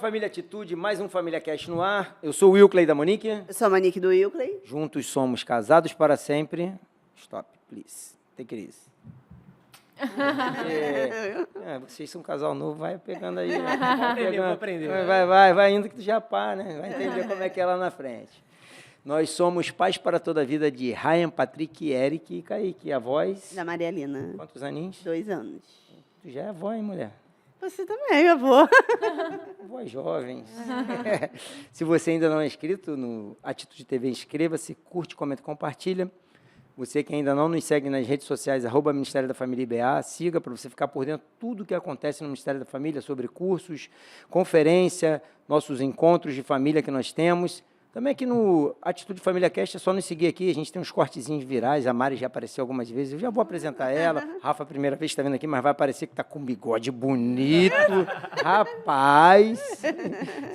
Família Atitude, mais um Família Cast no ar. Eu sou o Wilkley da Monique. Eu sou a Monique do Wilkley. Juntos somos casados para sempre. Stop, please. Take it easy. Vocês são um casal novo, vai pegando aí. Vou aprender. Vai indo que tu já pá, né? Vai entender como é que é lá na frente. Nós somos pais para toda a vida de Ryan, Patrick, Eric e Kaique. A voz... Da Maria Lina. Quantos aninhos? 2 anos. Tu já é avó, hein, mulher? Você também, avô. Avós jovens. Se você ainda não é inscrito no Atitude TV, inscreva-se, curte, comenta, compartilha. Você que ainda não nos segue nas redes sociais, @Ministério da Família IBA, siga para você ficar por dentro de tudo que acontece no Ministério da Família, sobre cursos, conferência, nossos encontros de família que nós temos. Também aqui no Atitude Família Cast, é só nos seguir aqui, a gente tem uns cortezinhos virais, a Mari já apareceu algumas vezes, eu já vou apresentar ela, Rafa, primeira vez que está vendo aqui, mas vai aparecer que está com um bigode bonito, rapaz,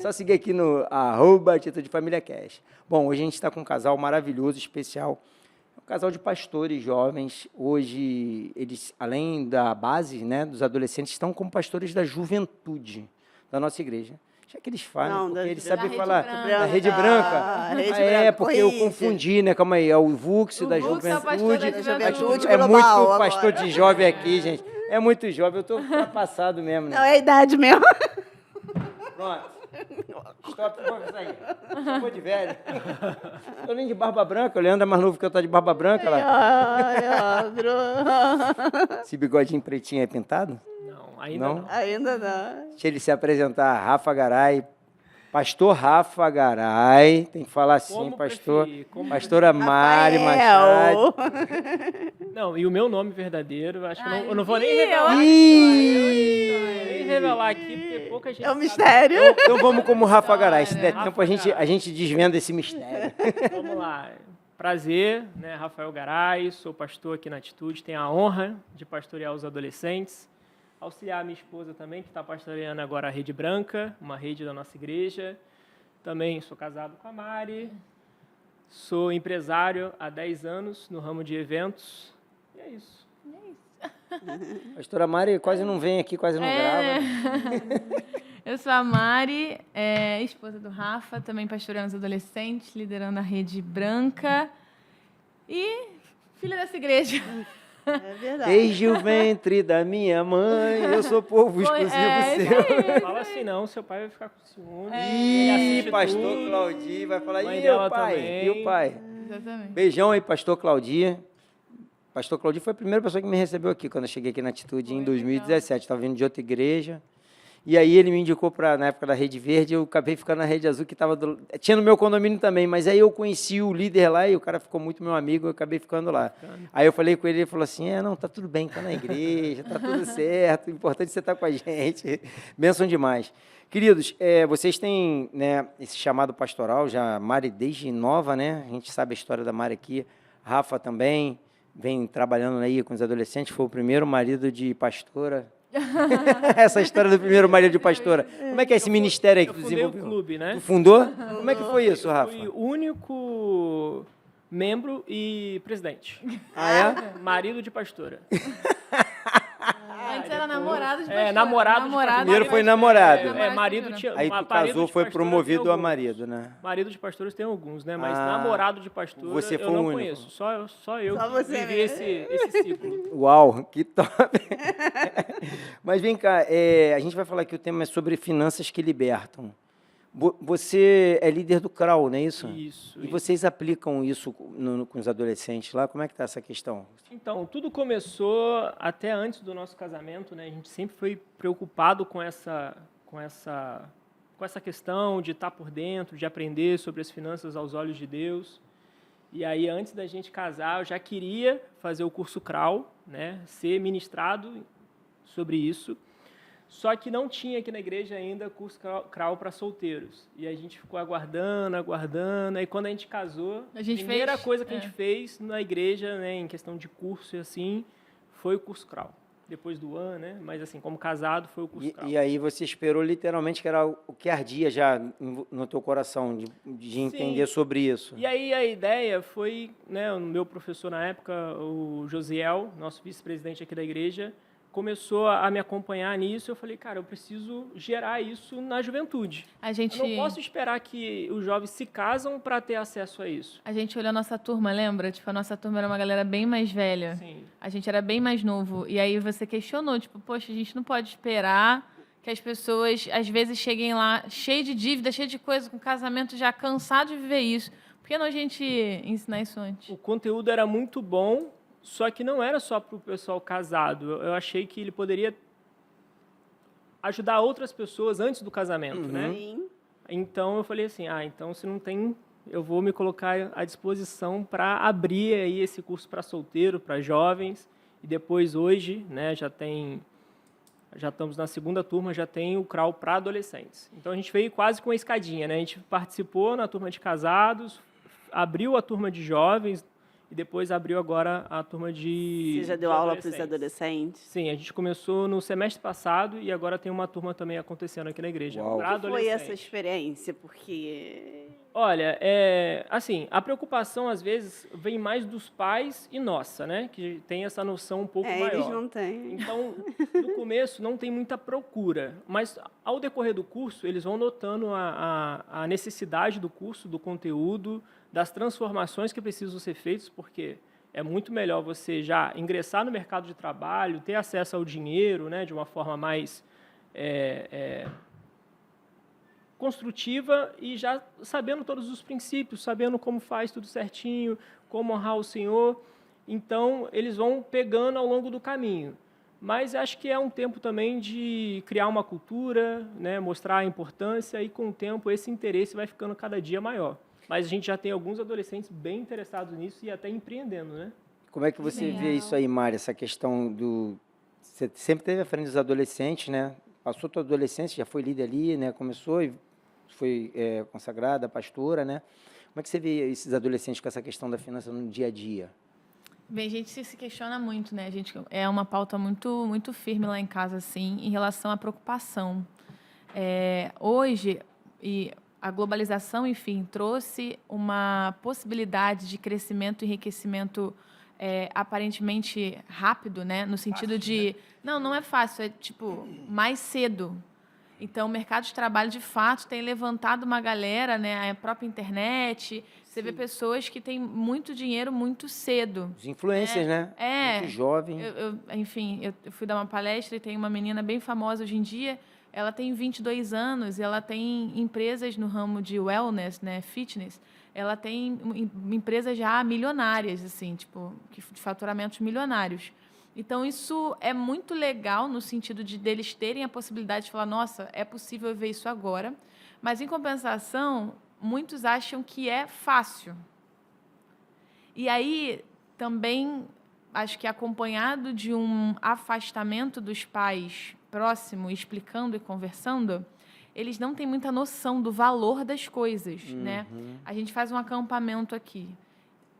só seguir aqui no @Atitude Família Cast. Bom, hoje a gente está com um casal maravilhoso, especial, um casal de pastores jovens. Hoje eles, além da base, né, dos adolescentes, estão como pastores da juventude da nossa igreja. Já que eles falam, porque eles sabem falar da Rede Branca. Porque eu confundi, né? Calma aí, é o VUX da juventude. É muito pastor de jovem aqui, gente. É muito jovem, eu estou ultrapassado mesmo, né? Não, é a idade mesmo. Pronto. Stop, vamos sair. Ficou de velho. Estou nem de barba branca, o Leandro é mais novo que eu, tô de barba branca lá. Esse bigodinho pretinho é pintado? Ainda não. Ainda não. Deixa ele se apresentar, Rafa Garay, pastor Rafa Garay, tem que falar assim, Como pastor, preferir, pastora Mari Machado. Não, e o meu nome verdadeiro, acho que eu não vou nem revelar. Nem revelar aqui, porque pouca gente É um sabe. mistério. Então vamos como Rafa Garay, se der tempo a gente desvenda esse mistério. Vamos lá. Prazer, né? Rafael Garay, sou pastor aqui na Atitude, tenho a honra de pastorear os adolescentes. Auxiliar a minha esposa também, que está pastoreando agora a Rede Branca, uma rede da nossa igreja. Também sou casado com a Mari. Sou empresário há 10 anos no ramo de eventos. E é isso. Pastora Mari quase não vem aqui, quase não grava. Eu sou a Mari, esposa do Rafa, também pastoreando os adolescentes, liderando a Rede Branca. E filha dessa igreja. É verdade. Desde o ventre da minha mãe, eu sou povo exclusivo seu. Fala assim não, seu pai vai ficar com ciúme. Ih, pastor Claudir vai falar, Mãe e o dela pai? também. E o pai? Exatamente. Beijão aí, pastor Claudir. Pastor Claudir foi a primeira pessoa que me recebeu aqui, quando eu cheguei aqui na Atitude, em 2017. Estava vindo de outra igreja. E aí ele me indicou para, na época da Rede Verde, eu acabei ficando na Rede Azul, que tinha no meu condomínio também, mas aí eu conheci o líder lá e o cara ficou muito meu amigo, eu acabei ficando lá. Aí eu falei com ele, ele falou assim, não, tá tudo bem, tá na igreja, tá tudo certo, o importante é você estar com a gente. Bênção demais. Queridos, vocês têm, né, esse chamado pastoral, já Mari desde nova, né? A gente sabe a história da Mari aqui, Rafa também vem trabalhando aí com os adolescentes, foi o primeiro marido de pastora. Essa história do primeiro marido de pastora. Como é que é esse ministério aí que tu desenvolveu? Eu fundei o clube, né? Tu fundou? Como é que foi isso, Rafa? Fui o único membro e presidente. Ah, é? Marido de pastora. Antes era namorado de pastor. Namorado de pastor. Primeiro foi namorado. Marido tinha... Aí tu marido casou, de foi pastora promovido tem a alguns. marido, né? Marido de pastores tem alguns, né? Mas Ah, namorado de pastor você foi eu não o único. conheço. Só eu Só que você vivi mesmo. esse ciclo. Uau, que top! Mas vem cá, a gente vai falar que o tema é sobre finanças que libertam. Você é líder do CRAU, não é isso? Isso. E vocês aplicam isso com os adolescentes lá? Como é que está essa questão? Então, tudo começou até antes do nosso casamento, né? A gente sempre foi preocupado com essa questão de estar por dentro, de aprender sobre as finanças aos olhos de Deus. E aí, antes da gente casar, eu já queria fazer o curso CRAU, né? Ser ministrado sobre isso. Só que não tinha aqui na igreja ainda curso CRAU para solteiros. E a gente ficou aguardando. Aí quando a gente casou, a primeira coisa que a gente fez na igreja, né, em questão de curso e assim, foi o curso CRAU. Depois do ano, né? Mas assim, como casado, foi o curso CRAU. E aí você esperou literalmente que era o que ardia já no teu coração, de entender sobre isso. E aí a ideia foi, né, o meu professor na época, o Josiel, nosso vice-presidente aqui da igreja, começou a me acompanhar nisso, eu falei, cara, eu preciso gerar isso na juventude. Eu não posso esperar que os jovens se casam para ter acesso a isso. A gente olhou a nossa turma, lembra? Tipo, a nossa turma era uma galera bem mais velha. Sim. A gente era bem mais novo. E aí você questionou, tipo, poxa, a gente não pode esperar que as pessoas, às vezes, cheguem lá cheias de dívida, cheias de coisa, com casamento já cansado de viver isso. Por que não a gente ensinar isso antes? O conteúdo era muito bom, só que não era só para o pessoal casado. Eu achei que ele poderia ajudar outras pessoas antes do casamento, né? Sim. Então eu falei assim, então se não tem, eu vou me colocar à disposição para abrir aí esse curso para solteiro, para jovens, e depois hoje, né, já estamos na segunda turma, já tem o CRAU para adolescentes. Então a gente veio quase com a escadinha, né? A gente participou na turma de casados, abriu a turma de jovens e depois abriu agora a turma de Você já deu aula para os adolescentes? Sim, a gente começou no semestre passado e agora tem uma turma também acontecendo aqui na igreja. Uau. Para Como foi essa adolescentes. experiência? Porque... Olha, assim, a preocupação às vezes vem mais dos pais e nossa, né? Que tem essa noção um pouco maior. eles não têm. Então, no começo não tem muita procura, mas ao decorrer do curso eles vão notando a necessidade do curso, do conteúdo, das transformações que precisam ser feitas, porque é muito melhor você já ingressar no mercado de trabalho, ter acesso ao dinheiro, né, de uma forma mais construtiva e já sabendo todos os princípios, sabendo como faz tudo certinho, como honrar o Senhor. Então, eles vão pegando ao longo do caminho. Mas acho que é um tempo também de criar uma cultura, né, mostrar a importância e, com o tempo, esse interesse vai ficando cada dia maior. Mas a gente já tem alguns adolescentes bem interessados nisso e até empreendendo, né? Como é que você vê isso aí, Mari, essa questão do... Você sempre teve à frente dos adolescentes, né? Passou tua adolescência, já foi líder ali, né? Começou e foi consagrada, pastora, né? Como é que você vê esses adolescentes com essa questão da finança no dia a dia? Bem, a gente se questiona muito, né? A gente é uma pauta muito, muito firme lá em casa, assim, em relação à preocupação. Hoje, a globalização, enfim, trouxe uma possibilidade de crescimento e enriquecimento aparentemente rápido, né? No sentido Fácil, de... Não é fácil, é tipo mais cedo. Então, o mercado de trabalho, de fato, tem levantado uma galera, né? A própria internet. Você vê pessoas que têm muito dinheiro muito cedo. Os influencers, né? Muito jovem. Enfim, eu fui dar uma palestra e tem uma menina bem famosa hoje em dia. Ela tem 22 anos e ela tem empresas no ramo de wellness, né? Fitness. Ela tem empresas já milionárias, assim, tipo, de faturamentos milionários. Então, isso é muito legal no sentido de deles terem a possibilidade de falar, nossa, é possível ver isso agora. Mas, em compensação, muitos acham que é fácil. E aí, também, acho que acompanhado de um afastamento dos pais próximo, explicando e conversando, eles não têm muita noção do valor das coisas, né? A gente faz um acampamento aqui.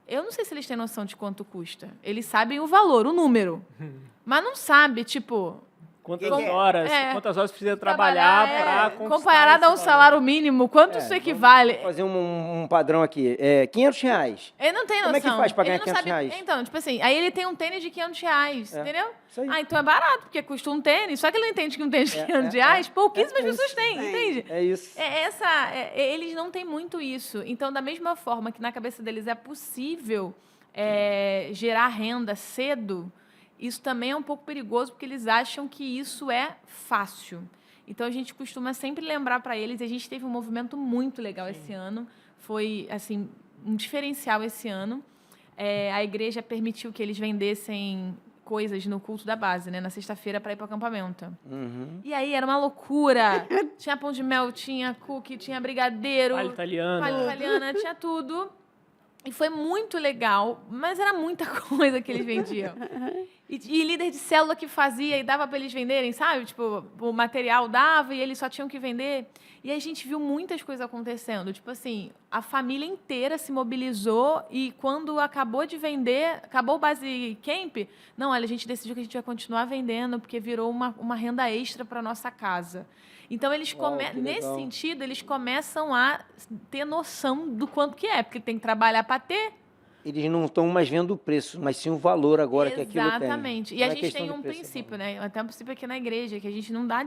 Eu não sei se eles têm noção de quanto custa. Eles sabem o valor, o número. Mas não sabe, tipo... Quantas horas precisa trabalhar para conquistar comparado ao salário mínimo, quanto isso equivale? Vou fazer um padrão aqui. R$500. Ele não tem noção. Como é que faz para ganhar Ele não R$500? sabe. Então, tipo assim, aí ele tem um tênis de R$500, entendeu? Isso aí. Então é barato, porque custa um tênis. Só que ele não entende que um tênis de R$500, pouquíssimas pessoas têm, entende? É isso. Eles não têm muito isso. Então, da mesma forma que na cabeça deles é possível gerar renda cedo, isso também é um pouco perigoso, porque eles acham que isso é fácil. Então, a gente costuma sempre lembrar para eles, e a gente teve um movimento muito legal esse ano, foi assim um diferencial esse ano. A igreja permitiu que eles vendessem coisas no culto da base, né, na sexta-feira, para ir para o acampamento. E aí era uma loucura. Tinha pão de mel, tinha cookie, tinha brigadeiro, palha italiana, tinha tudo. E foi muito legal, mas era muita coisa que eles vendiam. E líder de célula que fazia e dava para eles venderem, sabe? Tipo, o material dava e eles só tinham que vender. E aí a gente viu muitas coisas acontecendo. Tipo assim, a família inteira se mobilizou e quando acabou de vender, acabou o Base Camp, não, olha, a gente decidiu que a gente vai continuar vendendo porque virou uma renda extra para nossa casa. Então, nesse sentido, eles começam a ter noção do quanto que é, porque tem que trabalhar para ter. Eles não estão mais vendo o preço, mas sim o valor agora que aquilo tem. Exatamente. E Não a é gente questão tem de um preço, princípio, não. né? Até um princípio aqui na igreja, que a gente não dá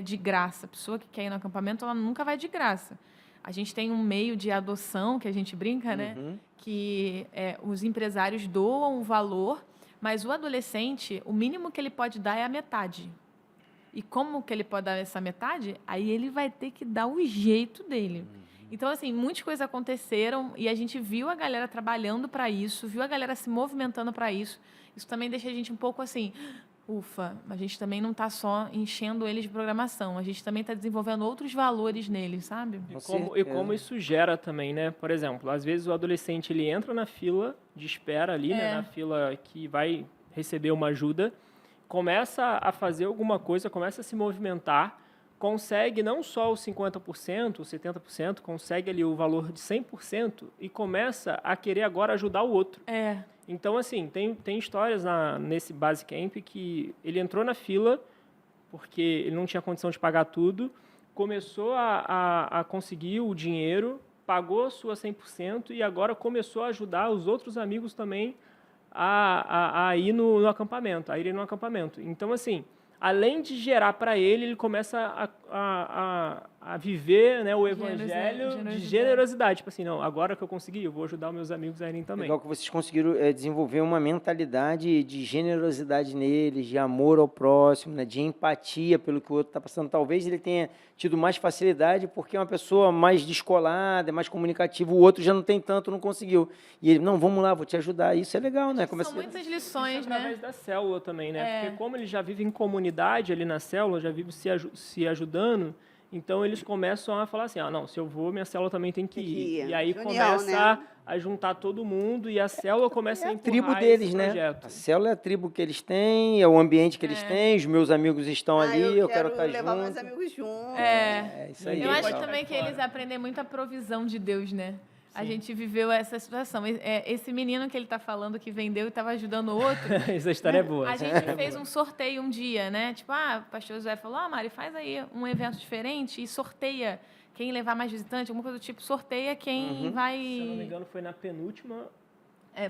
de graça. A pessoa que quer ir no acampamento, ela nunca vai de graça. A gente tem um meio de adoção, que a gente brinca, né? Que os empresários doam o valor, mas o adolescente, o mínimo que ele pode dar é a metade. E como que ele pode dar essa metade? Aí ele vai ter que dar o jeito dele. Então, assim, muitas coisas aconteceram e a gente viu a galera trabalhando para isso, viu a galera se movimentando para isso. Isso também deixa a gente um pouco assim, ufa, a gente também não está só enchendo eles de programação, a gente também está desenvolvendo outros valores neles, sabe? E como isso gera também, né? Por exemplo, às vezes o adolescente ele entra na fila de espera ali, né? Na fila que vai receber uma ajuda, começa a fazer alguma coisa, começa a se movimentar, consegue não só os 50%, os 70%, consegue ali o valor de 100% e começa a querer agora ajudar o outro. Então, assim, tem histórias nesse Base Camp que ele entrou na fila porque ele não tinha condição de pagar tudo, começou a conseguir o dinheiro, pagou a sua 100% e agora começou a ajudar os outros amigos também a ir no acampamento, a irem no acampamento. Então, assim, além de gerar para ele, ele começa a viver, né, o evangelho de generosidade. Tipo assim, não, agora que eu consegui, eu vou ajudar os meus amigos a irem também. Legal que vocês conseguiram desenvolver uma mentalidade de generosidade neles, de amor ao próximo, né, de empatia pelo que o outro está passando. Talvez ele tenha tido mais facilidade porque é uma pessoa mais descolada, é mais comunicativa, o outro já não tem tanto, não conseguiu. E ele, não, vamos lá, vou te ajudar. Isso é legal, né? São muitas lições, né? Através da célula também, né? Porque como ele já vive em comunidade ali na célula, já vive se ajudando, então eles começam a falar assim, não, se eu vou, minha célula também tem que ir. E aí começa a juntar todo mundo e a célula começa a empurrar tribo deles, esse projeto. Né? A célula é a tribo que eles têm, é o ambiente que eles têm, os meus amigos estão ali, eu quero estar levar junto. meus amigos juntos. Isso aí. Eu acho também que eles aprendem muito a provisão de Deus, né? A gente viveu essa situação. Esse menino que ele está falando que vendeu e estava ajudando o outro. Essa história é boa. A gente fez um sorteio um dia, né? Tipo, o pastor José falou, Mari, faz aí um evento diferente e sorteia quem levar mais visitante, alguma coisa do tipo, sorteia quem vai... Se eu não me engano, foi na penúltima...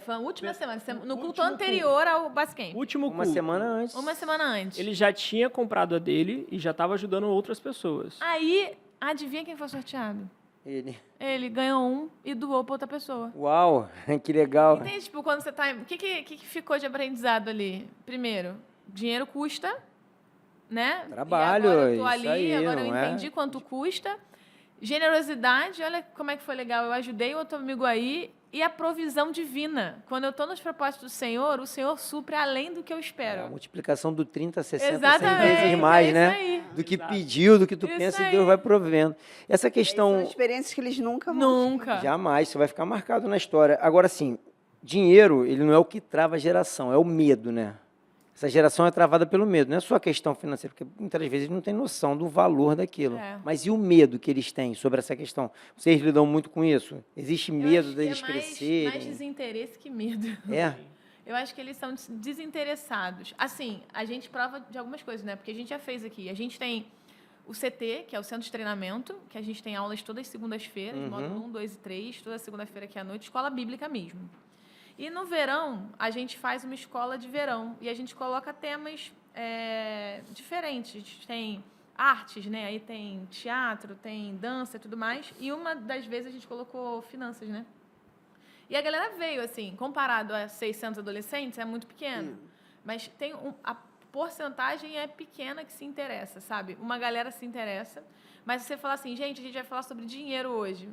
foi a última semana, no culto anterior ao Basecamp. Último culto. Uma semana antes. Uma semana antes. Ele já tinha comprado a dele e já estava ajudando outras pessoas. Aí, adivinha quem foi sorteado? Ele ganhou um e doou para outra pessoa. Uau, que legal. Entende? Tipo, quando você tá... O que ficou de aprendizado ali? Primeiro, dinheiro custa, né? Trabalho, e agora eu tô ali, isso aí, agora eu não é? entendi quanto custa. Generosidade, olha como é que foi legal. Eu ajudei outro amigo aí. E a provisão divina. Quando eu estou nos propósitos do Senhor, o Senhor supre além do que eu espero. A multiplicação do 30, 60, Exatamente, 100 vezes mais, né? Aí. Do que pediu, do que tu pensa, e Deus vai provendo. Essa questão... São experiências que eles nunca vão. Nunca. Jamais, isso vai ficar marcado na história. Agora, sim, dinheiro, ele não é o que trava a geração, é o medo, né? Essa geração é travada pelo medo, não é só a questão financeira, porque muitas vezes eles não têm noção do valor daquilo. Mas e o medo que eles têm sobre essa questão? Vocês lidam muito com isso? Existe medo deles crescerem? Mais desinteresse que medo. Eu acho que eles são desinteressados. Assim, a gente prova de algumas coisas, né? Porque a gente já fez aqui. A gente tem o CT, que é o Centro de Treinamento, que a gente tem aulas todas as segundas-feiras, módulo 1, 2 e 3, toda segunda-feira aqui à noite, escola bíblica mesmo. E no verão, a gente faz uma escola de verão e a gente coloca temas diferentes. A gente tem artes, né? Aí tem teatro, tem dança e tudo mais. E uma das vezes a gente colocou finanças, né? E a galera veio, assim, comparado a 600 adolescentes, é muito pequeno. Mas tem a porcentagem é pequena que se interessa, sabe? Uma galera se interessa. Mas você fala assim, gente, a gente vai falar sobre dinheiro hoje.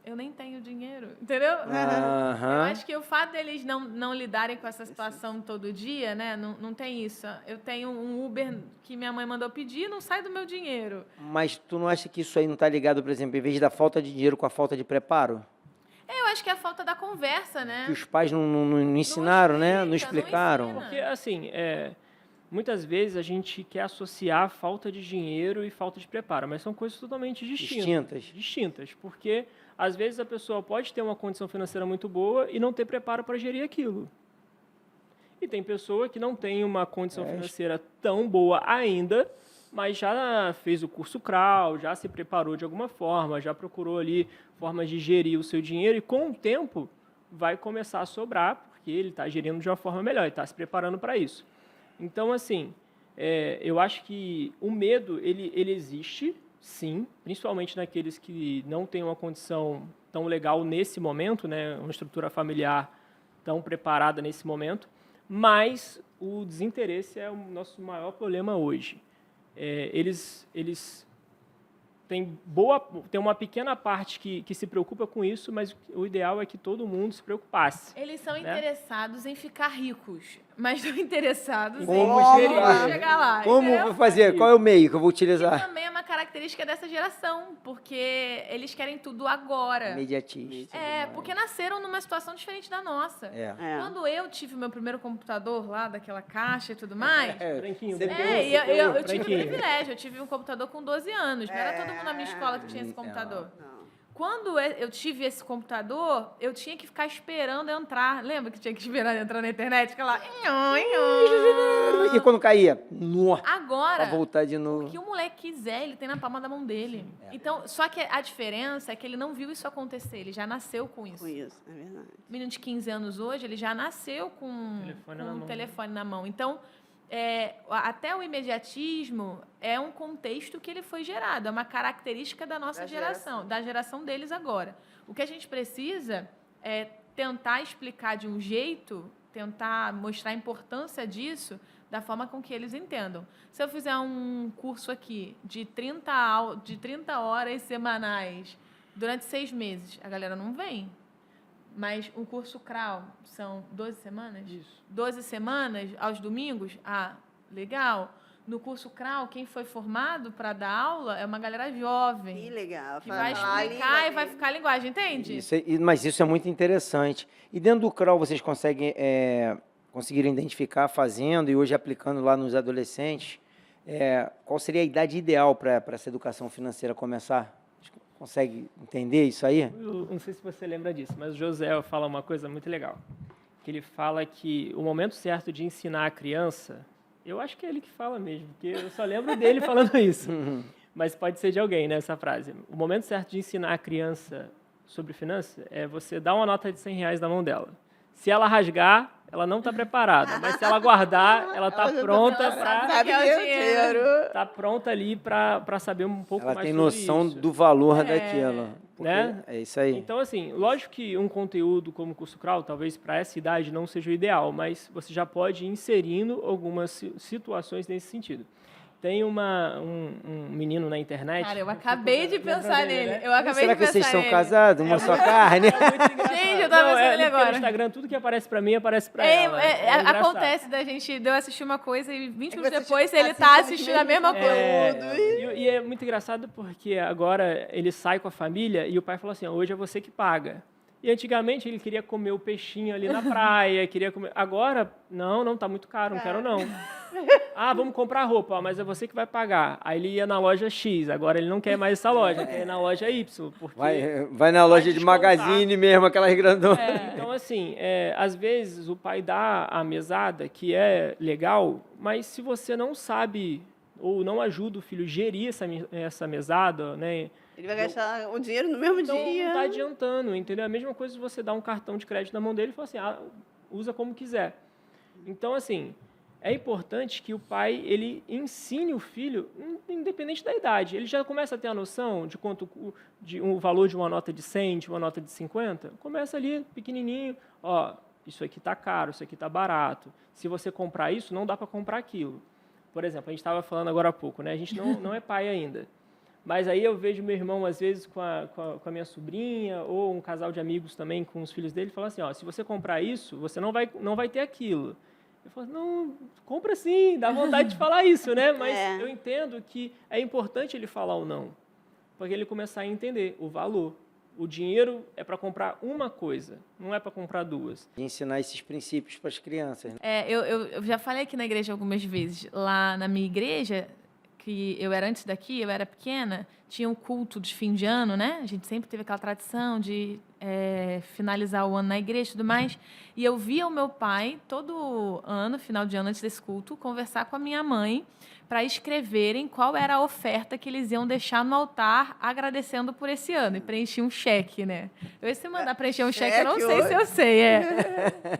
Eu nem tenho dinheiro, entendeu? Eu acho que o fato deles não lidarem com essa situação todo dia, né? Não tem isso. Eu tenho um Uber que minha mãe mandou pedir, não sai do meu dinheiro. Mas tu não acha que isso aí não está ligado, por exemplo, em vez da falta de dinheiro com a falta de preparo? Eu acho que é a falta da conversa, né? Que os pais não ensinaram, né? Não explicaram. Porque, assim, muitas vezes a gente quer associar falta de dinheiro e falta de preparo, mas são coisas totalmente distintas. Porque, às vezes, a pessoa pode ter uma condição financeira muito boa e não ter preparo para gerir aquilo. E tem pessoa que não tem uma condição financeira tão boa ainda, mas já fez o curso CRAL, já se preparou de alguma forma, já procurou ali formas de gerir o seu dinheiro e, com o tempo, vai começar a sobrar, porque ele está gerindo de uma forma melhor, ele está se preparando para isso. Então, assim, eu acho que o medo, ele existe, sim, principalmente naqueles que não têm uma condição tão legal nesse momento, né, uma estrutura familiar tão preparada nesse momento, mas o desinteresse é o nosso maior problema hoje. Eles têm uma pequena parte que se preocupa com isso, mas o ideal é que todo mundo se preocupasse. Eles são né? interessados em ficar ricos, mas não interessados Como em chegar lá. Como entendeu? vou fazer? Qual é o meio que eu vou Que utilizar? também é uma característica dessa geração, porque eles querem tudo agora. Imediatista. Porque nasceram numa situação diferente da nossa. É. Quando eu tive meu primeiro computador lá, daquela caixa e tudo mais... Branquinho. Você E eu tive o branquinho. privilégio, eu tive um computador com 12 anos, não era todo mundo na minha escola que tinha esse computador. Não. Quando eu tive esse computador, eu tinha que ficar esperando entrar. Lembra que tinha que esperar entrar na internet? Aquela... E quando caía? Nossa, Agora, pra voltar de novo. o que o moleque quiser, ele tem na palma da mão dele. Então, só que a diferença é que ele não viu isso acontecer, ele já nasceu com isso. Com isso, é verdade. O menino de 15 anos hoje, ele já nasceu com um telefone na mão. Então, até o imediatismo é um contexto que ele foi gerado, é uma característica da nossa geração, da geração deles agora. O que a gente precisa é tentar explicar de um jeito, tentar mostrar a importância disso da forma com que eles entendam. Se eu fizer um curso aqui de 30 horas semanais durante 6 meses, a galera não vem. Mas um curso CRAU são 12 semanas? Isso. 12 semanas aos domingos? Legal. No curso CRAU, quem foi formado para dar aula é uma galera jovem. Que legal. Que vai explicar e vai ficar a linguagem, entende? Mas isso é muito interessante. E dentro do CRAU vocês conseguiram identificar fazendo e hoje aplicando lá nos adolescentes, qual seria a idade ideal para essa educação financeira começar? Consegue entender isso aí? Eu não sei se você lembra disso, mas o José fala uma coisa muito legal. Que ele fala que o momento certo de ensinar a criança, eu acho que é ele que fala mesmo, porque eu só lembro dele falando isso. Mas pode ser de alguém, né, essa frase. O momento certo de ensinar a criança sobre finanças é você dar uma nota de R$100 na mão dela. Se ela rasgar, ela não está preparada, mas se ela guardar, ela está pronta para... Sabe o dinheiro. Está pronta ali para saber um pouco Ela mais tem sobre noção isso. do valor daquilo. Né? É isso aí. Então, assim, lógico que um conteúdo como o curso CRAU, talvez para essa idade não seja o ideal, mas você já pode ir inserindo algumas situações nesse sentido. Tem um menino na internet... Cara, eu acabei de pensar nele. Né? Eu acabei Será de que pensar vocês são nele. casados? Uma só carne? Gente, eu tava pensando nele agora. No Instagram, tudo que aparece para mim, aparece para ela. Engraçado. Acontece de eu assistir uma coisa e 20 minutos depois ele tá assistindo a mesma coisa. E é muito engraçado porque agora ele sai com a família e o pai falou assim, hoje é você que paga. E antigamente ele queria comer o peixinho ali na praia, queria comer... Agora, não, tá muito caro, não quero não. Vamos comprar roupa, mas é você que vai pagar. Aí ele ia na loja X, agora ele não quer mais essa loja, quer ir na loja Y. Porque vai na loja de descontar. Magazine mesmo, aquelas grandonas. Então, assim, às vezes o pai dá a mesada, que é legal, mas se você não sabe ou não ajuda o filho a gerir essa mesada, né? Ele vai gastar o dinheiro no mesmo Então, dia. não está adiantando, entendeu? A mesma coisa se você dá um cartão de crédito na mão dele e fala assim, usa como quiser. Então, assim, é importante que o pai ele ensine o filho, independente da idade. Ele já começa a ter a noção de quanto o valor de uma nota de 100, de uma nota de 50. Começa ali, pequenininho. Isso aqui está caro, isso aqui está barato. Se você comprar isso, não dá para comprar aquilo. Por exemplo, a gente estava falando agora há pouco, né? A gente não é pai ainda. Mas aí eu vejo meu irmão, às vezes, com a minha sobrinha, ou um casal de amigos também com os filhos dele, fala assim, se você comprar isso, você não vai ter aquilo. Eu falo, não, compra sim, dá vontade de falar isso, né? Mas eu entendo que é importante ele falar o não, porque ele começar a entender o valor. O dinheiro é para comprar uma coisa, não é para comprar duas. E ensinar esses princípios para as crianças. Né? Eu já falei aqui na igreja algumas vezes. Lá na minha igreja, que eu era antes daqui, eu era pequena, tinha um culto de fim de ano, né? A gente sempre teve aquela tradição de finalizar o ano na igreja e tudo mais. E eu via o meu pai, todo ano, final de ano, antes desse culto, conversar com a minha mãe para escreverem qual era a oferta que eles iam deixar no altar agradecendo por esse ano. E preencher um cheque, né? Eu ia se mandar preencher um cheque, eu não sei se eu sei.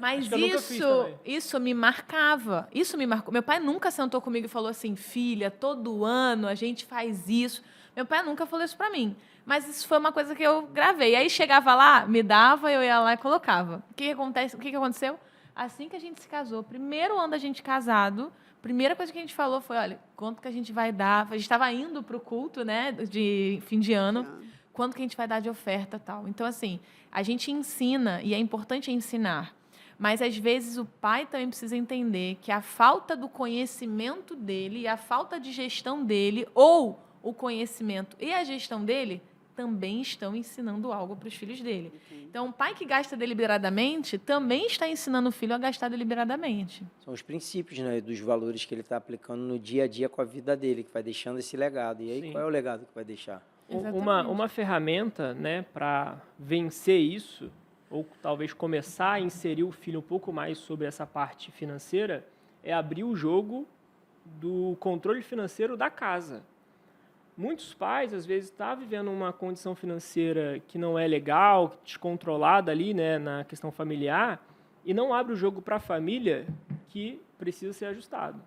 Mas Eu nunca fiz também. isso me marcava. Isso me marcou. Meu pai nunca sentou comigo e falou assim, filha, todo ano a gente faz isso. Meu pai nunca falou isso para mim. Mas isso foi uma coisa que eu gravei. Aí chegava lá, me dava, eu ia lá e colocava. O que aconteceu? Assim que a gente se casou, primeiro ano da gente casado, primeira coisa que a gente falou foi, olha, quanto que a gente vai dar? A gente estava indo para o culto, né, de fim de ano. Quanto que a gente vai dar de oferta e tal. Então, assim, a gente ensina, e é importante ensinar. Mas, às vezes, o pai também precisa entender que a falta do conhecimento dele e a falta de gestão dele, ou o conhecimento e a gestão dele, também estão ensinando algo para os filhos dele. Então, o pai que gasta deliberadamente também está ensinando o filho a gastar deliberadamente. São os princípios, né, dos valores que ele está aplicando no dia a dia com a vida dele, que vai deixando esse legado. E aí, Sim. qual é o legado que vai deixar? Uma ferramenta, né, para vencer isso, ou talvez começar a inserir o filho um pouco mais sobre essa parte financeira, é abrir o jogo do controle financeiro da casa. Muitos pais, às vezes, estão vivendo uma condição financeira que não é legal, descontrolada ali, né, na questão familiar, e não abre o jogo para a família que precisa ser ajustado.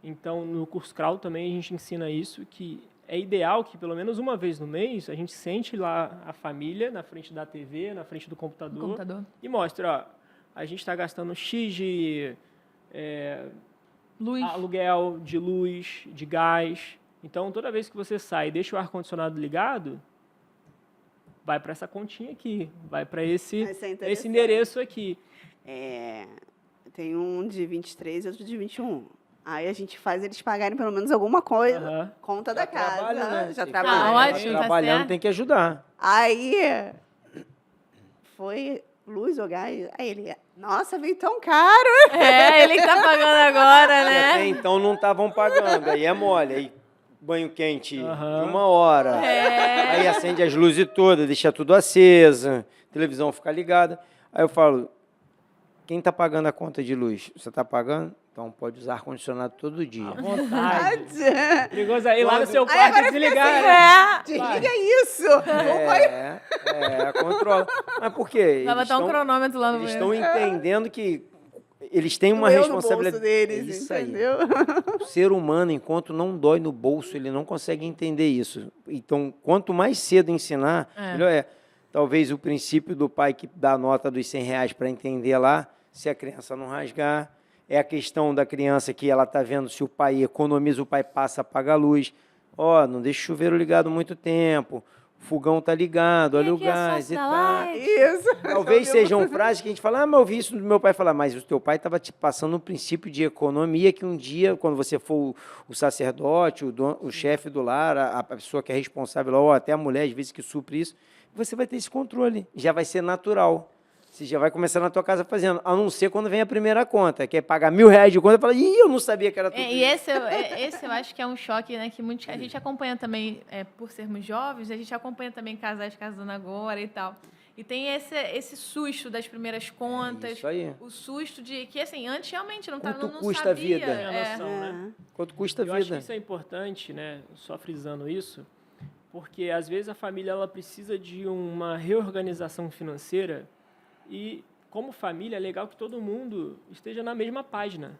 Então, no curso CRAU também a gente ensina isso, que é ideal que, pelo menos uma vez no mês, a gente sente lá a família na frente da TV, na frente do computador. E mostre, ó, a gente está gastando X de aluguel, de luz, de gás. Então, toda vez que você sai e deixa o ar-condicionado ligado, vai para essa continha aqui, vai para esse endereço aqui. Tem um de 23 e outro de 21. Aí a gente faz eles pagarem pelo menos alguma coisa, conta da casa. Né? Já Se trabalham. ótimo, tá trabalhando, certo. tem que ajudar. Aí foi luz ou gás. Aí ele, nossa, veio tão caro. Ele que tá pagando agora, E né? até então não estavam pagando, aí é mole. Aí banho quente de 1 hora, aí acende as luzes todas, deixa tudo acesa, televisão fica ligada. Aí eu falo, quem está pagando a conta de luz? Você está pagando? Então pode usar ar-condicionado todo dia. À vontade. Perigoso aí lá no seu quarto agora desligar. Assim, desliga isso. Controla. Mas por quê? Vai botar um cronômetro lá no Eles banheiro. estão entendendo que eles têm uma Doeu responsabilidade. no bolso deles, Isso entendeu? Aí. O ser humano, enquanto não dói no bolso, ele não consegue entender isso. Então, quanto mais cedo ensinar, melhor é. Talvez o princípio do pai que dá a nota dos R$100 para entender lá, se a criança não rasgar, é a questão da criança que ela está vendo se o pai economiza, o pai passa a pagar a luz. Não deixa o chuveiro ligado muito tempo, o fogão está ligado, olha o gás e tal. Isso. Talvez sejam frases que a gente fala, mas eu ouvi isso do meu pai falar, mas o teu pai estava te passando um princípio de economia que um dia, quando você for o sacerdote, o chefe do lar, a pessoa que é responsável, ou até a mulher, às vezes, que supre isso, você vai ter esse controle, já vai ser natural. Você já vai começar na tua casa fazendo, a não ser quando vem a primeira conta, que é pagar R$1.000 de conta, e fala, eu não sabia que era tudo E isso. esse eu acho que é um choque, né? Que a gente acompanha também, por sermos jovens, a gente acompanha também casais casando agora e tal. E tem esse susto das primeiras contas. Isso aí. O susto de que, assim, antes realmente não Quanto não custa a sabia. vida? Tem a noção, né? Quanto custa a Eu acho que vida? isso é importante, né? Só frisando isso, porque às vezes a família ela precisa de uma reorganização financeira e, como família, é legal que todo mundo esteja na mesma página.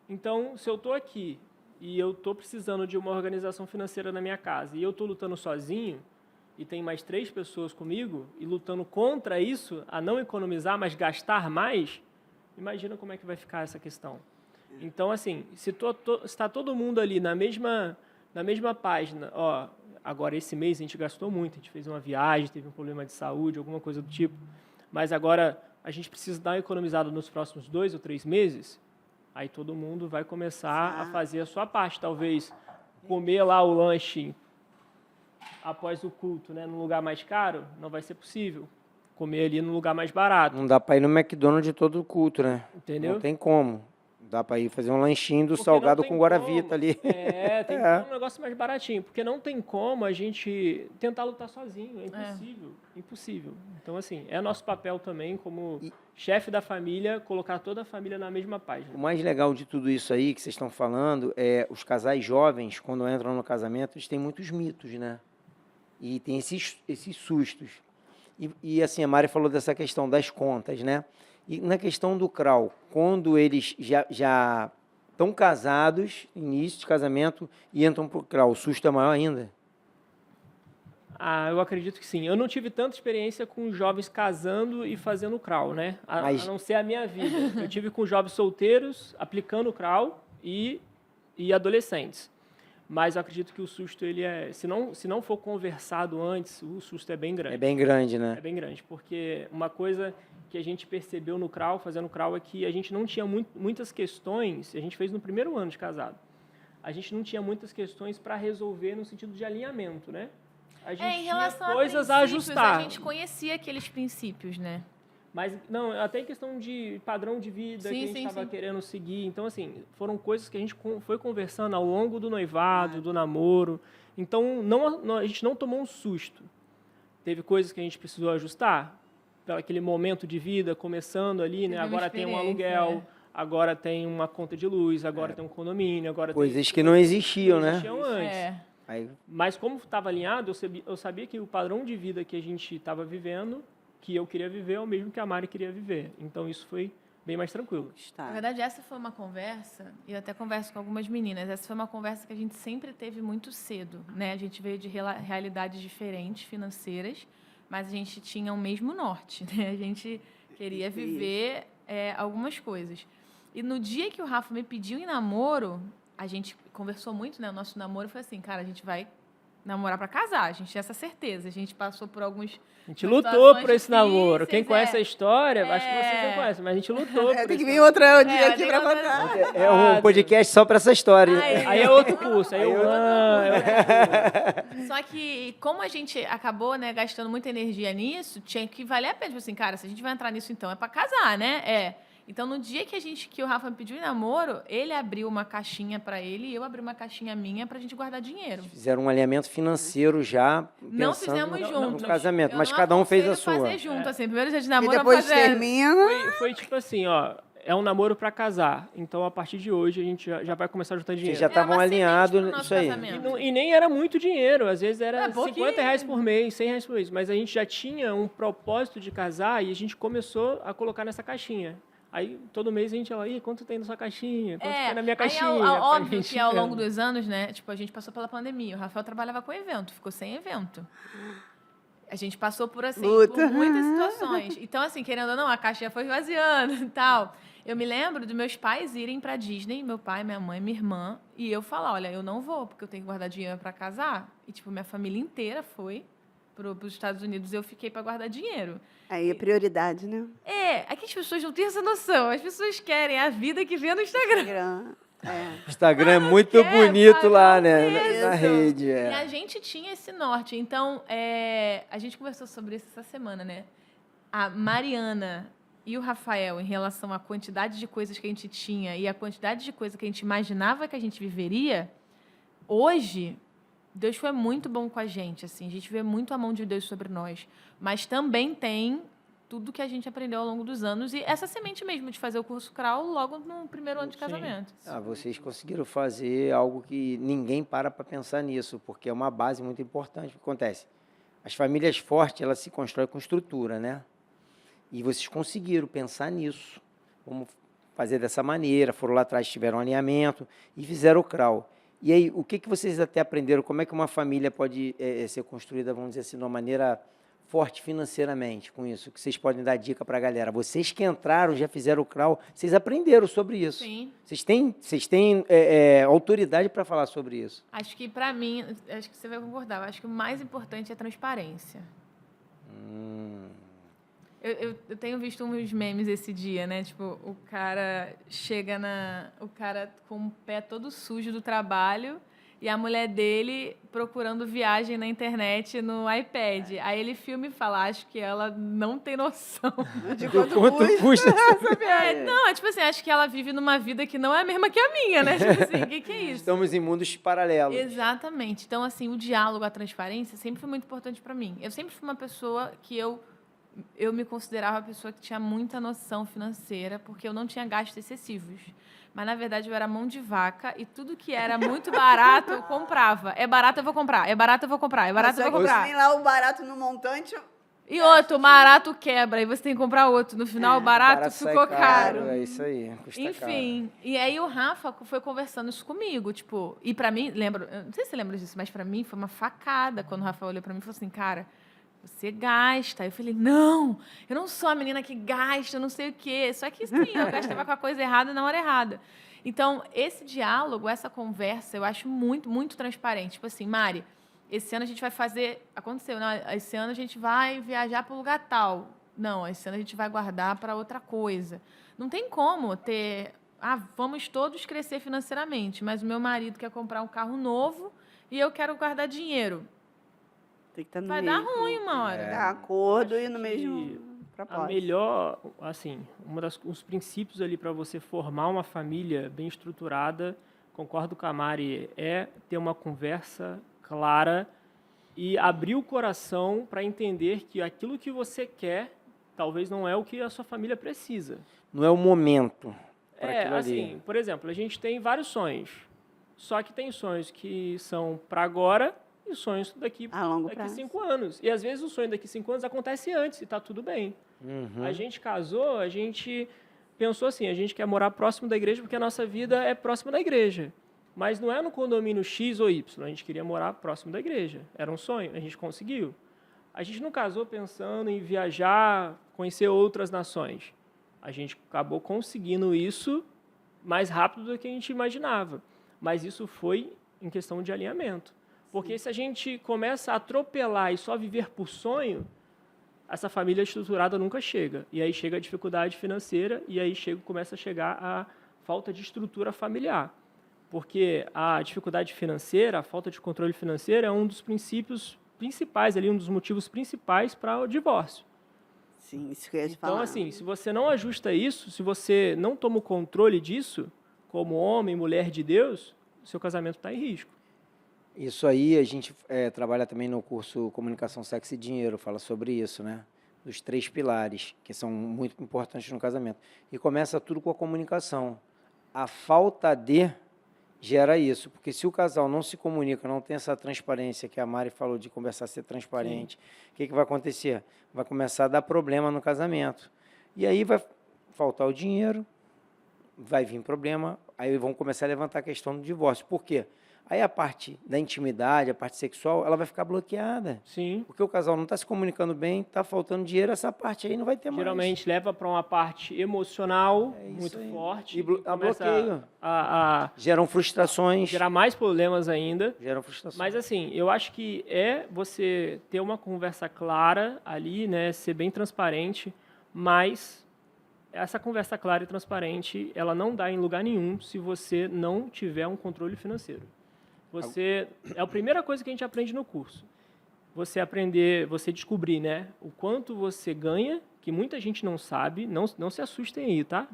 Então, se eu estou aqui e eu estou precisando de uma organização financeira na minha casa e eu estou lutando sozinho e tem mais 3 pessoas comigo e lutando contra isso, a não economizar, mas gastar mais, imagina como é que vai ficar essa questão. Então, assim, se está todo mundo ali na mesma página, agora esse mês a gente gastou muito, a gente fez uma viagem, teve um problema de saúde, alguma coisa do tipo, mas agora a gente precisa dar uma economizada nos próximos 2 ou 3 meses, aí todo mundo vai começar a fazer a sua parte. Talvez comer lá o lanche após o culto, né, num lugar mais caro, não vai ser possível. Comer ali num lugar mais barato. Não dá para ir no McDonald's de todo culto, né? Entendeu? Não tem como. Dá para ir fazer um lanchinho do Porque salgado não tem com guaravita como. ali. Tem que ter um negócio mais baratinho, porque não tem como a gente tentar lutar sozinho, é impossível, impossível. Então, assim, é nosso papel também como chefe da família, colocar toda a família na mesma página. O mais legal de tudo isso aí que vocês estão falando é os casais jovens, quando entram no casamento, eles têm muitos mitos, né? E tem esses sustos. E assim, a Mari falou dessa questão das contas, né? E na questão do CRAU, quando eles já estão casados, início de casamento, e entram para o CRAU, o susto é maior ainda? Eu acredito que sim. Eu não tive tanta experiência com jovens casando e fazendo CRAU, né? A não ser a minha vida. Eu tive com jovens solteiros aplicando o CRAU e adolescentes. Mas eu acredito que o susto, ele se não for conversado antes, o susto é bem grande. É bem grande, né? É bem grande, porque uma coisa que a gente percebeu no CRAU, fazendo CRAU, é que a gente não tinha muitas questões, a gente fez no primeiro ano de casado, a gente não tinha muitas questões para resolver no sentido de alinhamento, né? A gente Em relação tinha coisas a princípios, ajustar. a gente conhecia aqueles princípios, né? Mas, não, até em questão de padrão de vida que a gente estava querendo seguir. Então, assim, foram coisas que a gente foi conversando ao longo do noivado, do namoro. Então, a gente não tomou um susto. Teve coisas que a gente precisou ajustar, pelo aquele momento de vida, começando ali, né? Agora tem um aluguel, agora tem uma conta de luz, agora tem um condomínio, agora coisas tem... que não existiam, né? Existiam antes. Mas como estava alinhado, eu sabia que o padrão de vida que a gente estava vivendo, que eu queria viver, é o mesmo que a Mari queria viver. Então, isso foi bem mais tranquilo. Na verdade, essa foi uma conversa, e eu até converso com algumas meninas, essa foi uma conversa que a gente sempre teve muito cedo, né? A gente veio de realidades diferentes, financeiras, mas a gente tinha o mesmo norte, né? A gente queria viver algumas coisas. E no dia que o Rafa me pediu em namoro, a gente conversou muito, né? O nosso namoro foi assim, cara, a gente vai namorar para casar, a gente tinha essa certeza. A gente passou por alguns... A gente lutou por esse namoro. Quem conhece a história, acho que vocês não conhecem, mas a gente lutou por tem que vir outro dia aqui para contar. É um podcast só para essa história. Aí é outro curso, aí Só que, como a gente acabou, né, gastando muita energia nisso, tinha que valer a pena. Tipo assim, cara, se a gente vai entrar nisso, então é para casar, né? Então, no dia que o Rafa me pediu em namoro, ele abriu uma caixinha para ele e eu abri uma caixinha minha para a gente guardar dinheiro. Fizeram um alinhamento financeiro já não fizemos juntos no casamento, mas cada um fez a sua. Fazer junto, assim, primeiro dia de namoro, e depois termina. Foi tipo assim, ó, é um namoro para casar. Então, a partir de hoje, a gente já vai começar a juntar dinheiro. Vocês já estavam alinhados nisso aí. E nem era muito dinheiro, às vezes era R$50 por mês, R$100 por mês. Mas a gente já tinha um propósito de casar e a gente começou a colocar nessa caixinha. Aí, todo mês a gente ia lá, quanto tem na sua caixinha? Quanto tem na minha caixinha? Óbvio que ao longo dos anos, né? Tipo, a gente passou pela pandemia. O Rafael trabalhava com evento, ficou sem evento. A gente passou por, assim, por muitas situações. Então, assim, querendo ou não, a caixa já foi esvaziando e tal. Eu me lembro dos meus pais irem pra Disney, meu pai, minha mãe, minha irmã, e eu falar, olha, eu não vou, porque eu tenho que guardar dinheiro para casar. E, tipo, minha família inteira foi para os Estados Unidos, eu fiquei para guardar dinheiro. Aí é prioridade, né? Aqui as pessoas não têm essa noção. As pessoas querem a vida que vê no Instagram. O Instagram é muito bonito lá, né? Na rede. E a gente tinha esse norte. Então, a gente conversou sobre isso essa semana, né? A Mariana e o Rafael, em relação à quantidade de coisas que a gente tinha e a quantidade de coisas que a gente imaginava que a gente viveria, hoje... Deus foi muito bom com a gente, assim. A gente vê muito a mão de Deus sobre nós. Mas também tem tudo que a gente aprendeu ao longo dos anos. E essa semente mesmo de fazer o curso CRAU logo no primeiro ano de casamento. Vocês conseguiram fazer algo que ninguém para pensar nisso, porque é uma base muito importante. O que acontece? As famílias fortes, elas se constroem com estrutura, né? E vocês conseguiram pensar nisso. Vamos fazer dessa maneira. Foram lá atrás, tiveram alinhamento e fizeram o CRAU. E aí, o que vocês até aprenderam? Como é que uma família pode ser construída, vamos dizer assim, de uma maneira forte financeiramente com isso? Que vocês podem dar dica para a galera. Vocês que entraram, já fizeram o CRAU, vocês aprenderam sobre isso. Sim. Vocês têm autoridade para falar sobre isso. Acho que, para mim, acho que você vai concordar, acho que o mais importante é a transparência. Eu tenho visto uns memes esse dia, né? Tipo, o cara chega o cara com o pé todo sujo do trabalho e a mulher dele procurando viagem na internet no iPad. Aí ele filma e fala, acho que ela não tem noção. De Quanto quanto custa? Não, é tipo assim, acho que ela vive numa vida que não é a mesma que a minha, né? Tipo assim, o que é isso? Estamos em mundos paralelos. Exatamente. Então, assim, o diálogo, a transparência sempre foi muito importante para mim. Eu sempre fui uma pessoa que eu me considerava uma pessoa que tinha muita noção financeira, porque eu não tinha gastos excessivos. Mas, na verdade, eu era mão de vaca e tudo que era muito barato, eu comprava. É barato, eu vou comprar. É barato, eu vou comprar. É barato, eu vou comprar. Tem lá o barato no montante. E outro, barato quebra, e você tem que comprar outro. No final, o barato ficou sai caro. É isso aí, custa Enfim, e aí o Rafa foi conversando isso comigo, tipo, e pra mim, lembro, eu não sei se você lembra disso, mas pra mim foi uma facada quando o Rafa olhou pra mim e falou assim, cara, você gasta. Eu falei, não, eu não sou a menina que gasta, eu não sei o quê. Só que sim, eu gastava com a coisa errada na hora errada. Então, esse diálogo, essa conversa, eu acho muito, muito transparente. Tipo assim, Mari, esse ano a gente vai fazer... Aconteceu, né? Esse ano a gente vai viajar para o lugar tal. Não, esse ano a gente vai guardar para outra coisa. Não tem como ter... vamos todos crescer financeiramente, mas o meu marido quer comprar um carro novo e eu quero guardar dinheiro. Tem que estar no Vai mesmo. dar ruim uma hora. Dar acordo e no que mesmo A propósito. melhor, assim, os princípios ali para você formar uma família bem estruturada, concordo com a Mari, é ter uma conversa clara e abrir o coração para entender que aquilo que você quer talvez não é o que a sua família precisa. Não é o momento para aquilo assim, ali. por exemplo, a gente tem vários sonhos, só que tem sonhos que são para agora e sonhos daqui A longo prazo. 5 anos. E às vezes o sonho daqui 5 anos acontece antes e está tudo bem. A gente casou, a gente pensou assim, a gente quer morar próximo da igreja porque a nossa vida é próxima da igreja. Mas não é no condomínio X ou Y, a gente queria morar próximo da igreja. Era um sonho, a gente conseguiu. A gente não casou pensando em viajar, conhecer outras nações. A gente acabou conseguindo isso mais rápido do que a gente imaginava. Mas isso foi em questão de alinhamento. Porque se a gente começa a atropelar e só viver por sonho, essa família estruturada nunca chega. E aí chega a dificuldade financeira e aí começa a chegar a falta de estrutura familiar. Porque a dificuldade financeira, a falta de controle financeiro é um dos princípios principais, ali, um dos motivos principais para o divórcio. Sim, isso que eu ia te Então, falar. assim, se você não ajusta isso, se você não toma o controle disso, como homem, mulher de Deus, o seu casamento está em risco. Isso aí a gente trabalha também no curso Comunicação, Sexo e Dinheiro, fala sobre isso, né? Dos 3 pilares, que são muito importantes no casamento. E começa tudo com a comunicação. A falta de gera isso, porque se o casal não se comunica, não tem essa transparência que a Mari falou de conversar, ser transparente, o que vai acontecer? Vai começar a dar problema no casamento. E aí vai faltar o dinheiro, vai vir problema, aí vão começar a levantar a questão do divórcio. Por quê? Aí a parte da intimidade, a parte sexual, ela vai ficar bloqueada. Sim. Porque o casal não está se comunicando bem, está faltando dinheiro, essa parte aí não vai ter mais. Geralmente leva para uma parte emocional muito aí. forte. E começa bloqueio. a Geram frustrações. gerar mais problemas ainda. Geram frustrações. Mas assim, eu acho que você ter uma conversa clara ali, né, ser bem transparente, mas essa conversa clara e transparente, ela não dá em lugar nenhum se você não tiver um controle financeiro. É a primeira coisa que a gente aprende no curso. Você descobrir, né, o quanto você ganha, que muita gente não sabe, não se assustem aí, tá?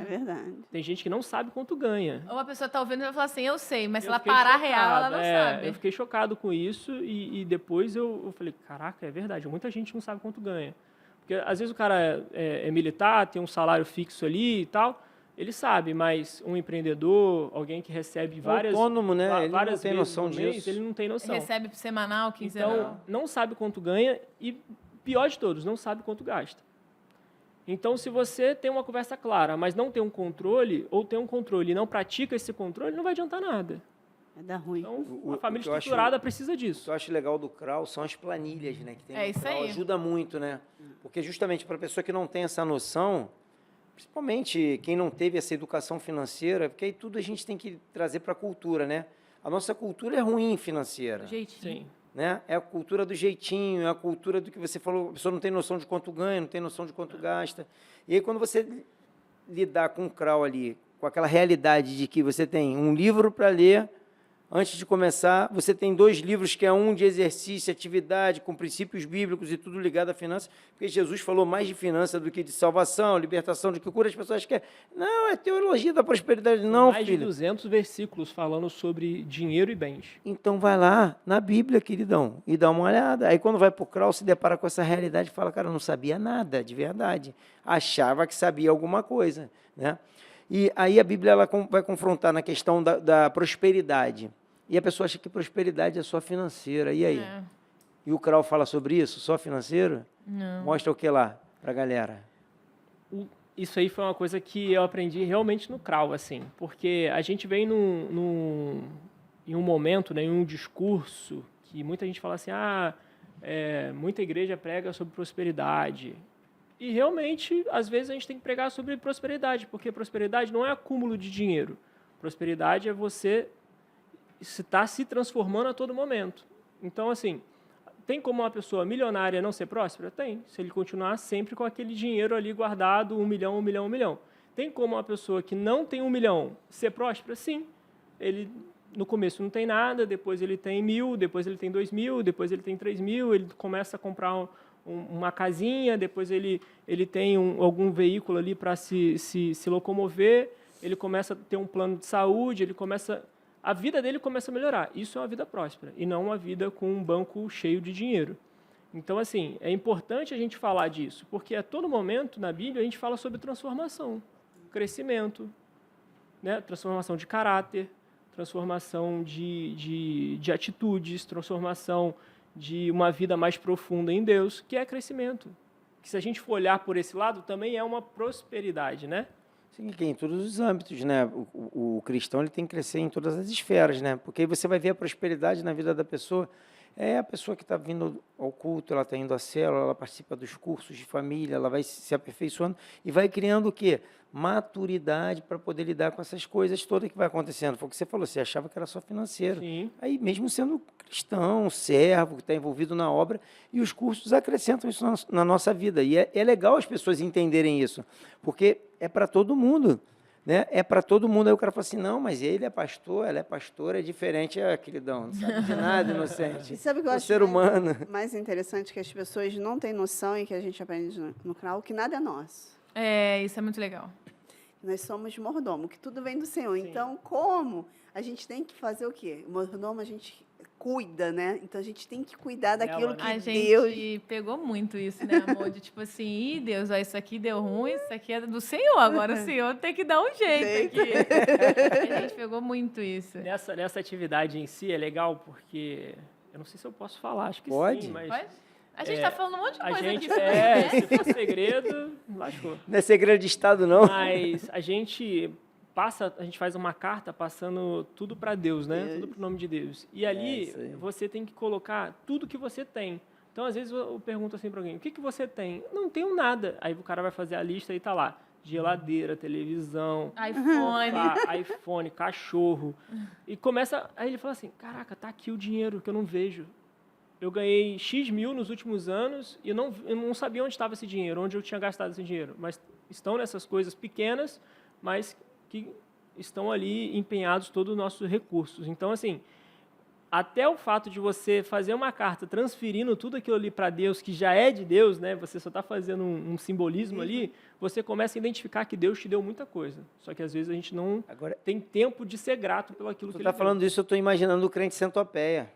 É verdade. Tem gente que não sabe quanto ganha. Uma pessoa está ouvindo e vai falar assim, eu sei, mas se Eu ela fiquei parar chocado, real, ela não sabe. Eu fiquei chocado com isso e depois eu falei, caraca, é verdade, muita gente não sabe quanto ganha. Porque às vezes o cara é militar, tem um salário fixo ali e tal, ele sabe, mas um empreendedor, alguém que recebe várias... autônomo, né? Ele várias não tem vezes noção no mês, disso. ele não tem noção. Recebe semanal, quinzenal. Então, não sabe quanto ganha e, pior de todos, não sabe quanto gasta. Então, se você tem uma conversa clara, mas não tem um controle, ou tem um controle e não pratica esse controle, não vai adiantar nada. Vai dar ruim. Então, O uma família que eu acho- estruturada precisa O que disso. eu acho legal do CRAU são as planilhas, né? Que tem É no isso CRAU, aí. ajuda muito, né? Porque justamente para a pessoa que não tem essa noção, principalmente quem não teve essa educação financeira, porque aí tudo a gente tem que trazer para a cultura, né? A nossa cultura é ruim financeira. Jeitinho. Sim. Né? É a cultura do jeitinho, é a cultura do que você falou, a pessoa não tem noção de quanto ganha, não tem noção de quanto gasta. E aí quando você lidar com o CRAU ali, com aquela realidade de que você tem um livro para ler antes de começar, você tem 2 livros, que é um de exercício, atividade, com princípios bíblicos e tudo ligado à finança, porque Jesus falou mais de finança do que de salvação, libertação, do que cura. As pessoas querem, não, é teologia da prosperidade. Não, mais filho. de 200 versículos falando sobre dinheiro e bens. Então vai lá na Bíblia, queridão, e dá uma olhada. Aí quando vai para o CRAU, se depara com essa realidade e fala, cara, eu não sabia nada, de verdade. Achava que sabia alguma coisa, né? E aí a Bíblia ela vai confrontar na questão da prosperidade. E a pessoa acha que prosperidade é só financeira. E aí? É. E o CRAU fala sobre isso? Só financeiro? Não. Mostra o que lá para a galera? Isso aí foi uma coisa que eu aprendi realmente no CRAU, assim, porque a gente vem em um momento, né, em um discurso que muita gente fala assim, muita igreja prega sobre prosperidade. E realmente, às vezes, a gente tem que pregar sobre prosperidade, porque prosperidade não é acúmulo de dinheiro. Prosperidade é você estar se transformando a todo momento. Então, assim, tem como uma pessoa milionária não ser próspera? Tem, se ele continuar sempre com aquele dinheiro ali guardado, 1 milhão, 1 milhão, 1 milhão. Tem como uma pessoa que não tem 1 milhão ser próspera? Sim. Ele, no começo, não tem nada, depois ele tem 1.000, depois ele tem 2.000, depois ele tem 3.000, ele começa a comprar uma casinha, depois ele tem algum veículo ali para se locomover, ele começa a ter um plano de saúde, a vida dele começa a melhorar. Isso é uma vida próspera, e não uma vida com um banco cheio de dinheiro. Então, assim, é importante a gente falar disso, porque a todo momento, na Bíblia, a gente fala sobre transformação, crescimento, né? Transformação de caráter, transformação de atitudes, transformação de uma vida mais profunda em Deus, que é crescimento. Que se a gente for olhar por esse lado, também é uma prosperidade, né? Sim, que em todos os âmbitos, né? O cristão ele tem que crescer em todas as esferas, né? Porque aí você vai ver a prosperidade na vida da pessoa. É a pessoa que está vindo ao culto, ela está indo à célula, ela participa dos cursos de família, ela vai se aperfeiçoando e vai criando o quê? Maturidade para poder lidar com essas coisas todas que vai acontecendo. Foi o que você falou, você achava que era só financeiro. Sim. Aí mesmo sendo cristão, servo, que está envolvido na obra, e os cursos acrescentam isso na nossa vida. E é legal as pessoas entenderem isso, porque é para todo mundo. Né? É para todo mundo. Aí o cara fala assim, não, mas ele é pastor, ela é pastora, é diferente, queridão, não sabe de nada, inocente. E sabe o que eu acho ser humano. mais interessante, que as pessoas não têm noção, e que a gente aprende no CRAU, que nada é nosso. Isso é muito legal. Nós somos mordomo, que tudo vem do Senhor. Sim. Então, como a gente tem que fazer o quê? O mordomo a gente cuida, né? Então, a gente tem que cuidar daquilo que A Deus... gente pegou muito isso, né, amor? De tipo assim, Deus, ó, isso aqui deu ruim, isso aqui é do Senhor, agora o Senhor tem que dar um jeito aqui. A gente pegou muito isso. Nessa atividade em si é legal porque, eu não sei se eu posso falar, acho que Pode? sim, mas... Pode? A gente está falando um monte de A coisa gente, aqui. Né? se for segredo, lascou. Não é segredo de Estado, não. Mas a gente faz uma carta passando tudo para Deus, né? Tudo para o nome de Deus. E ali isso aí. você tem que colocar tudo que você tem. Então, às vezes, eu pergunto assim para alguém, o que você tem? Não tenho nada. Aí o cara vai fazer a lista e tá lá, geladeira, televisão, iPhone, cachorro. E aí ele fala assim, caraca, tá aqui o dinheiro que eu não vejo. Eu ganhei X mil nos últimos anos e eu não sabia onde estava esse dinheiro, onde eu tinha gastado esse dinheiro. Mas estão nessas coisas pequenas, mas que estão ali empenhados todos os nossos recursos. Então, assim, até o fato de você fazer uma carta transferindo tudo aquilo ali para Deus, que já é de Deus, né? Você só está fazendo um simbolismo ali, você começa a identificar que Deus te deu muita coisa. Só que, às vezes, a gente não tem tempo de ser grato pelo aquilo que Ele deu. Tu está falando isso, eu estou imaginando o crente centopeia.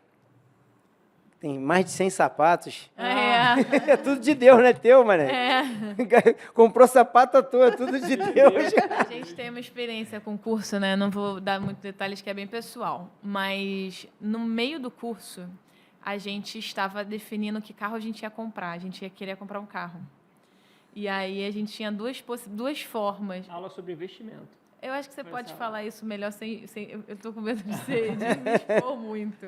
Tem mais de 100 sapatos. É tudo de Deus, não é teu, mané? Comprou sapato à toa, é tudo de Deus. A gente tem uma experiência com o curso, né? Não vou dar muitos detalhes, que é bem pessoal. Mas, no meio do curso, a gente estava definindo que carro a gente ia comprar. A gente ia querer comprar um carro. E aí, a gente tinha duas formas. Aula sobre investimento. Eu acho que você pode falar isso melhor sem eu estou com medo de me expor muito.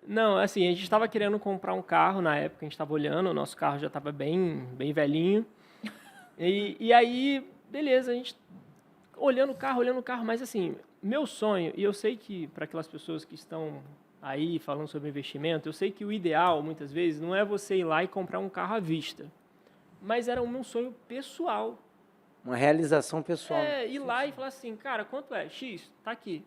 Não, assim, a gente estava querendo comprar um carro na época, a gente estava olhando, o nosso carro já estava bem velhinho. E aí, beleza, a gente olhando o carro, mas assim, meu sonho, e eu sei que para aquelas pessoas que estão aí falando sobre investimento, eu sei que o ideal, muitas vezes, não é você ir lá e comprar um carro à vista, mas era um sonho pessoal. Uma realização pessoal. Ir lá e falar assim, cara, quanto é? X, tá aqui.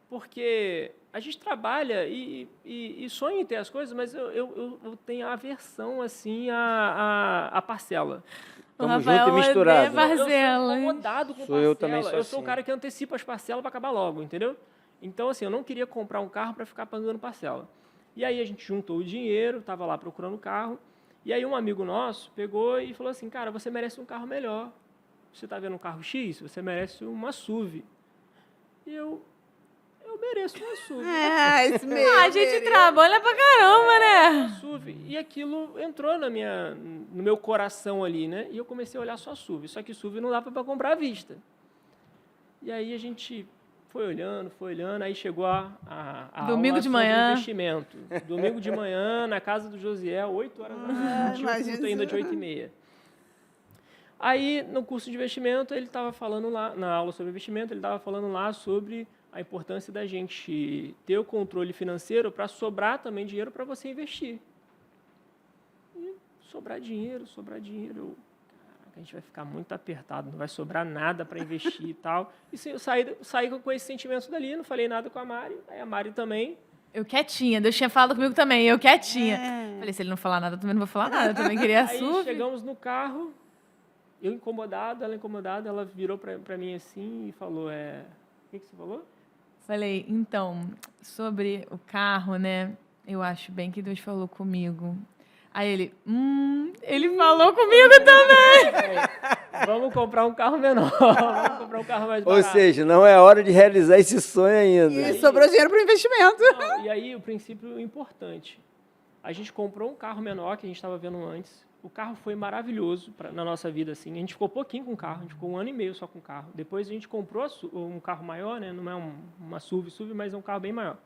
Porque a gente trabalha e sonha em ter as coisas, mas eu tenho aversão, assim, à parcela. Tamo junto e misturado. Eu sou incomodado com parcela. Eu também sou Eu sou assim. o cara que antecipa as parcelas para acabar logo, entendeu? Então, assim, eu não queria comprar um carro para ficar pagando parcela. E aí a gente juntou o dinheiro, estava lá procurando o carro, e aí um amigo nosso pegou e falou assim, cara, você merece um carro melhor. Você está vendo um carro X? Você merece uma SUV. E eu mereço uma SUV. Isso mesmo. A gente trabalha pra caramba, né? SUV. E aquilo entrou no meu coração ali, né? E eu comecei a olhar só SUV. Só que SUV não dá para comprar à vista. E aí a gente foi olhando, aí chegou a Domingo aula de manhã. investimento. Domingo de manhã, na casa do Josiel, 8 horas da manhã. Tinha um culto ainda de 8h30. Aí, no curso de investimento, ele estava falando lá, na aula sobre investimento, ele estava falando lá sobre a importância da gente ter o controle financeiro para sobrar também dinheiro para você investir. E sobrar dinheiro, a gente vai ficar muito apertado, não vai sobrar nada para investir e tal. E sim, eu saí com esse sentimento dali, não falei nada com a Mari, aí a Mari também. Eu quietinha, Deus tinha falado comigo também, eu quietinha. Falei, se ele não falar nada, eu também não vou falar nada, eu também queria Aí SUV. chegamos no carro, eu incomodado, ela virou para mim assim e falou, o que você falou? Falei, então, sobre o carro, né, eu acho bem que Deus falou comigo. Aí ele falou comigo também. Vamos comprar um carro menor, vamos comprar um carro mais barato. Ou seja, não é hora de realizar esse sonho ainda. E sobrou dinheiro para o investimento. Não, e aí, o princípio importante. A gente comprou um carro menor, que a gente estava vendo antes. O carro foi maravilhoso na nossa vida, assim. A gente ficou pouquinho com o carro, a gente ficou 1 ano e meio só com o carro. Depois a gente comprou um carro maior, né? Não é uma SUV, mas é um carro bem maior.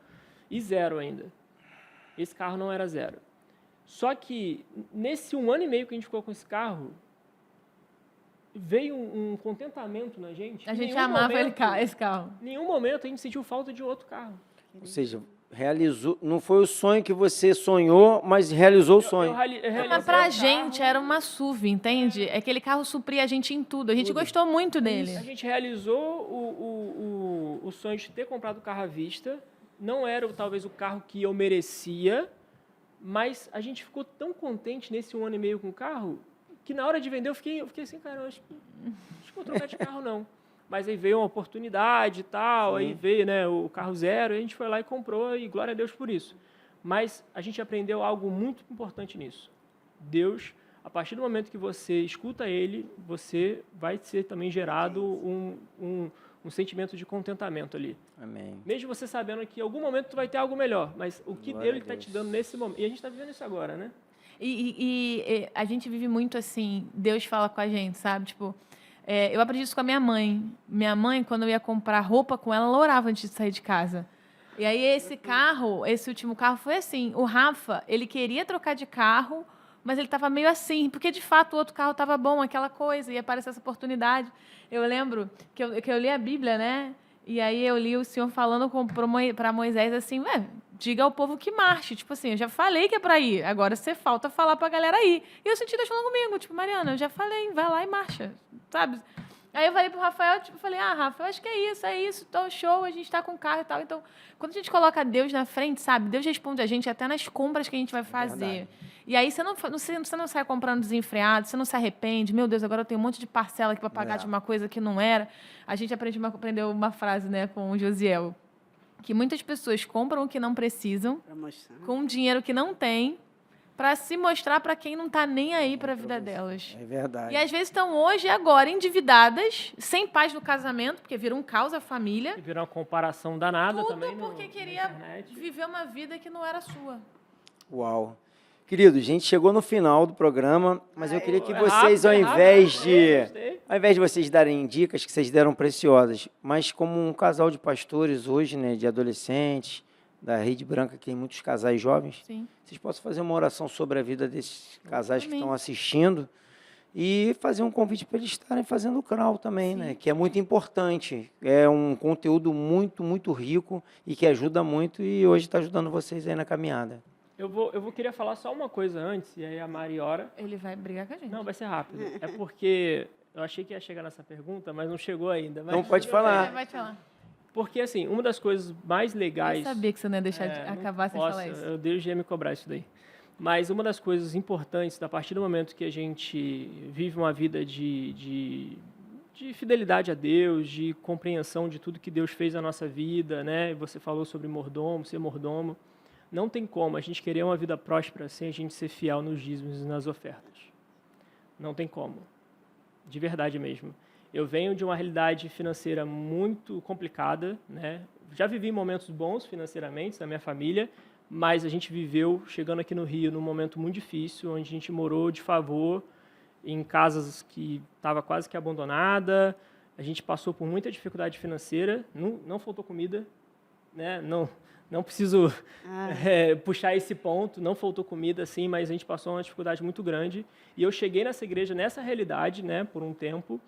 E 0 ainda. Esse carro não era 0. Só que, nesse 1 ano e meio que a gente ficou com esse carro, veio um contentamento na gente. A gente amava esse carro. Em nenhum momento a gente sentiu falta de outro carro. Ou seja, realizou, não foi o sonho que você sonhou, mas realizou o sonho. Mas pra gente era uma SUV, entende? Aquele carro supria a gente em tudo. A gente gostou muito dele. A gente realizou o sonho de ter comprado o carro à vista. Não era talvez o carro que eu merecia, mas a gente ficou tão contente nesse 1 ano e meio com o carro que na hora de vender eu fiquei assim, cara, acho que vou trocar de carro não. Mas aí veio uma oportunidade e tal, aí veio, né, o carro 0, e a gente foi lá e comprou, e glória a Deus por isso. Mas a gente aprendeu algo muito importante nisso. Deus, a partir do momento que você escuta Ele, você vai ser também gerado um sentimento de contentamento ali. Amém. Mesmo você sabendo que em algum momento tu vai ter algo melhor, mas o que Ele está te dando nesse momento. E a gente está vivendo isso agora, né? E a gente vive muito assim, Deus fala com a gente, sabe? Tipo, eu aprendi isso com a minha mãe. Minha mãe, quando eu ia comprar roupa com ela orava antes de sair de casa. E aí esse último carro foi assim. O Rafa, ele queria trocar de carro, mas ele estava meio assim, porque de fato o outro carro estava bom, aquela coisa, ia aparecer essa oportunidade. Eu lembro que eu li a Bíblia, né? E aí eu li o Senhor falando para Moisés assim, diga ao povo que marche. Tipo assim, eu já falei que é para ir, agora você falta falar para a galera ir. E eu senti Deus falando comigo, tipo, Mariana, eu já falei, vai lá e marcha, sabe? Aí eu falei pro Rafael, Rafa, eu acho que é isso, tô show, a gente tá com carro e tal. Então, quando a gente coloca Deus na frente, sabe? Deus responde a gente até nas compras que a gente vai fazer. E aí você não sai comprando desenfreado, você não se arrepende. Meu Deus, agora eu tenho um monte de parcela aqui para pagar de uma coisa que não era. A gente aprendeu uma frase, né, com o Josiel, que muitas pessoas compram o que não precisam, com um dinheiro que não tem, para se mostrar para quem não está nem aí para a vida delas. É verdade. E às vezes estão hoje, agora, endividadas, sem paz no casamento, porque vira um caos a família. E vira uma comparação danada tudo também. Tudo porque queria viver uma vida que não era sua. Uau. Querido, a gente chegou no final do programa, mas eu queria que vocês, ao invés de vocês darem dicas, que vocês deram preciosas, mas como um casal de pastores hoje, né, de adolescentes, da Rede Branca, que tem muitos casais jovens, sim, vocês possam fazer uma oração sobre a vida desses casais que estão assistindo e fazer um convite para eles estarem fazendo o CRAU também, né? Que é muito importante. É um conteúdo muito, muito rico e que ajuda muito e hoje está ajudando vocês aí na caminhada. Eu queria falar só uma coisa antes, e aí a Mari ora. Ele vai brigar com a gente. Não, vai ser rápido. É porque eu achei que ia chegar nessa pergunta, mas não chegou ainda. Mas não pode falar. Vai falar. Porque, assim, uma das coisas mais legais... Eu sabia que você não ia deixar de acabar sem falar isso. Deus ia me cobrar isso daí. Mas uma das coisas importantes, a partir do momento que a gente vive uma vida de fidelidade a Deus, de compreensão de tudo que Deus fez na nossa vida, né? Você falou sobre mordomo, ser mordomo. Não tem como a gente querer uma vida próspera sem a gente ser fiel nos dízimos e nas ofertas. Não tem como. De verdade mesmo. Eu venho de uma realidade financeira muito complicada, né? Já vivi momentos bons financeiramente na minha família, mas a gente viveu, chegando aqui no Rio, num momento muito difícil, onde a gente morou de favor, em casas que estava quase que abandonada. A gente passou por muita dificuldade financeira, não faltou comida, né? Não preciso puxar esse ponto, não faltou comida, sim, mas a gente passou uma dificuldade muito grande. E eu cheguei nessa igreja, nessa realidade, né, por um tempo,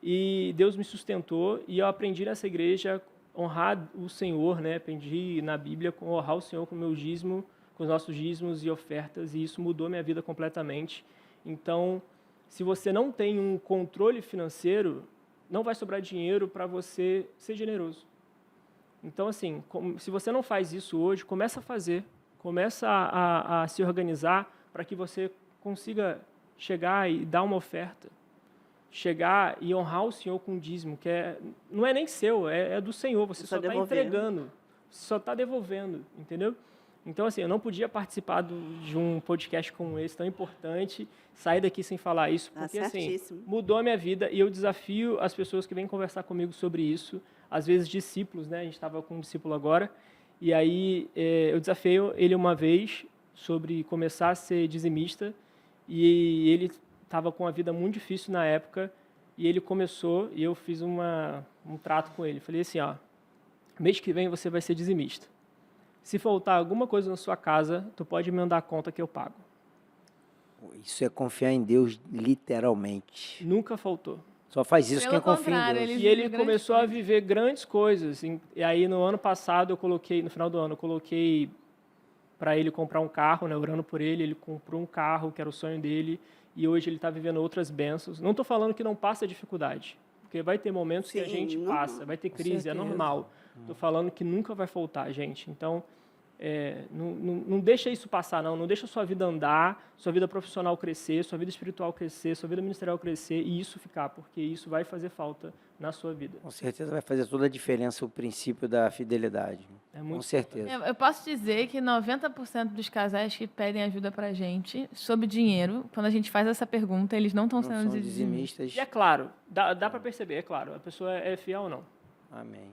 e Deus me sustentou, e eu aprendi nessa igreja a honrar o Senhor, né? Aprendi na Bíblia a honrar o Senhor com o meu dízimo, com os nossos dízimos e ofertas, e isso mudou minha vida completamente. Então, se você não tem um controle financeiro, não vai sobrar dinheiro para você ser generoso. Então, assim, se você não faz isso hoje, começa a fazer. Começa a se organizar para que você consiga chegar e dar uma oferta. Chegar e honrar o Senhor com o dízimo, que não é nem seu, é do Senhor. Você só está entregando, você só está devolvendo, entendeu? Então, assim, eu não podia participar de um podcast como esse, tão importante, sair daqui sem falar isso, porque, assim, mudou a minha vida, e eu desafio as pessoas que vêm conversar comigo sobre isso, às vezes discípulos, né? A gente estava com um discípulo agora, e aí eu desafiei ele uma vez sobre começar a ser dizimista, e ele estava com uma vida muito difícil na época, e ele começou, e eu fiz um trato com ele. Falei assim, ó, mês que vem você vai ser dizimista. Se faltar alguma coisa na sua casa, tu pode me mandar a conta que eu pago. Isso é confiar em Deus, literalmente. Nunca faltou. Só faz isso quem confia em Deus. E ele começou a viver grandes coisas. E aí, no ano passado, no final do ano, eu coloquei para ele comprar um carro, né, orando por ele. Ele comprou um carro, que era o sonho dele, e hoje ele está vivendo outras bênçãos. Não estou falando que não passa dificuldade, porque vai ter momentos que a gente passa, vai ter crise, é normal. Estou falando que nunca vai faltar, gente. Então, não deixa isso passar, não deixa a sua vida andar, sua vida profissional crescer, sua vida espiritual crescer, sua vida ministerial crescer e isso ficar, porque isso vai fazer falta na sua vida. Com certeza vai fazer toda a diferença o princípio da fidelidade. Com certeza. Eu posso dizer que 90% dos casais que pedem ajuda pra gente sobre dinheiro, quando a gente faz essa pergunta, eles não estão sendo dizimistas. E é claro, dá para perceber, é claro, a pessoa é fiel ou não. Amém.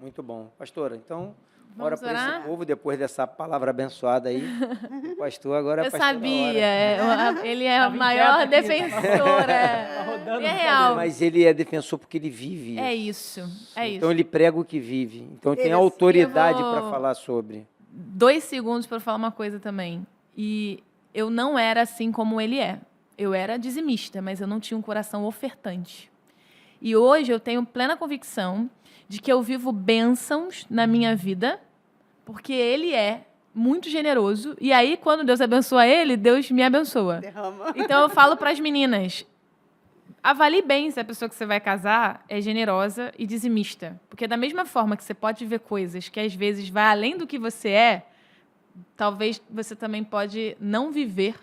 Muito bom. Pastora, então, ora por esse povo, depois dessa palavra abençoada aí. O pastor agora eu sabia, ele é o maior defensor. É real. Mas ele é defensor porque ele vive isso. É isso. Então ele prega o que vive. Então ele tem autoridade para falar sobre. 2 segundos para falar uma coisa também. E eu não era assim como ele é. Eu era dizimista, mas eu não tinha um coração ofertante. E hoje eu tenho plena convicção de que eu vivo bênçãos na minha vida, porque ele é muito generoso. E aí, quando Deus abençoa ele, Deus me abençoa. Derrama. Então, eu falo para as meninas, avalie bem se a pessoa que você vai casar é generosa e dizimista. Porque da mesma forma que você pode ver coisas que, às vezes, vai além do que você é, talvez você também pode não viver,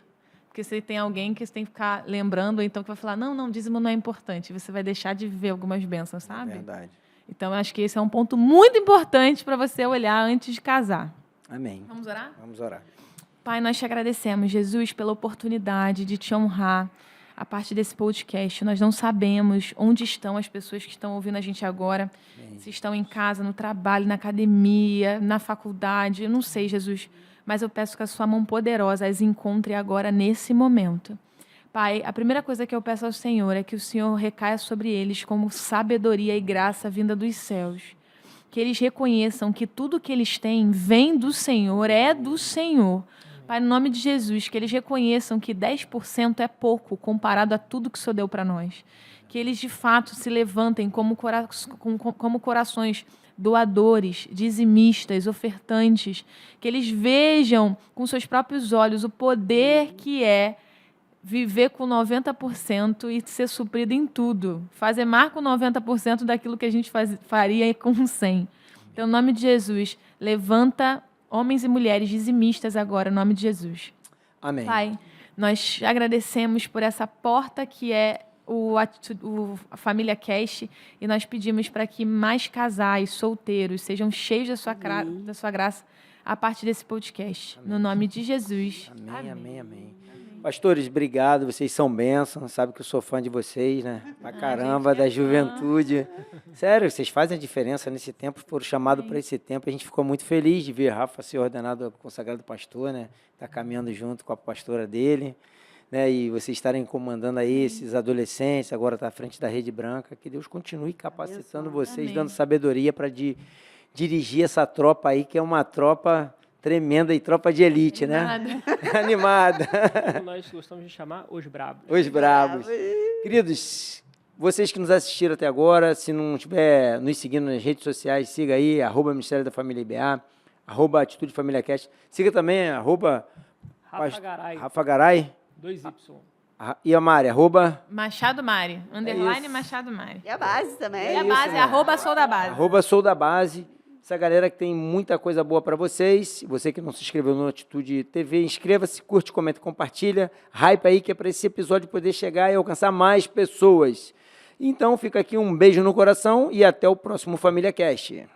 porque você tem alguém que você tem que ficar lembrando, ou então que vai falar, não, dízimo não é importante. Você vai deixar de viver algumas bênçãos, sabe? É verdade. Então, eu acho que esse é um ponto muito importante para você olhar antes de casar. Amém. Vamos orar? Vamos orar. Pai, nós te agradecemos, Jesus, pela oportunidade de te honrar a partir desse podcast. Nós não sabemos onde estão as pessoas que estão ouvindo a gente agora, se estão em casa, no trabalho, na academia, na faculdade, eu não sei, Jesus, mas eu peço que a sua mão poderosa as encontre agora, nesse momento. Pai, a primeira coisa que eu peço ao Senhor é que o Senhor recaia sobre eles como sabedoria e graça vinda dos céus. Que eles reconheçam que tudo que eles têm vem do Senhor, é do Senhor. Pai, no nome de Jesus, que eles reconheçam que 10% é pouco comparado a tudo que o Senhor deu para nós. Que eles, de fato, se levantem como corações doadores, dizimistas, ofertantes. Que eles vejam com seus próprios olhos o poder que é viver com 90% e ser suprido em tudo. Fazer mais com 90% daquilo que a gente faria com 100%. Então, em nome de Jesus, levanta homens e mulheres dizimistas agora, em nome de Jesus. Amém. Pai, nós agradecemos por essa porta que é a Família Cast, e nós pedimos para que mais casais solteiros sejam cheios da sua graça a partir desse podcast. Amém. No nome de Jesus. Amém, amém, amém. Pastores, obrigado, vocês são bênçãos, sabe que eu sou fã de vocês, né? Pra caramba, da juventude. Sério, vocês fazem a diferença nesse tempo, foram chamados para esse tempo. A gente ficou muito feliz de ver Rafa ser ordenado consagrado pastor, né? Tá caminhando junto com a pastora dele, né? E vocês estarem comandando aí esses adolescentes, agora tá à frente da Rede Branca. Que Deus continue capacitando vocês, dando sabedoria para dirigir essa tropa aí, que é uma tropa tremenda e tropa de elite, né? Animada. Nós gostamos de chamar os brabos. Os brabos. Queridos, vocês que nos assistiram até agora, se não estiver nos seguindo nas redes sociais, siga aí, @Ministério da Família IBA, @Atitude Família Cast. Siga também, Rafa Garay. Rafa Garay. 2Y. E a Mari, Machado Mari, _ Machado Mari. E a base também. E a base, né? @Sou da Base. Sou da Base. Essa galera que tem muita coisa boa para vocês. Você que não se inscreveu no Atitude TV, inscreva-se, curte, comenta, compartilha. Hype aí que é para esse episódio poder chegar e alcançar mais pessoas. Então fica aqui um beijo no coração e até o próximo Família Cast.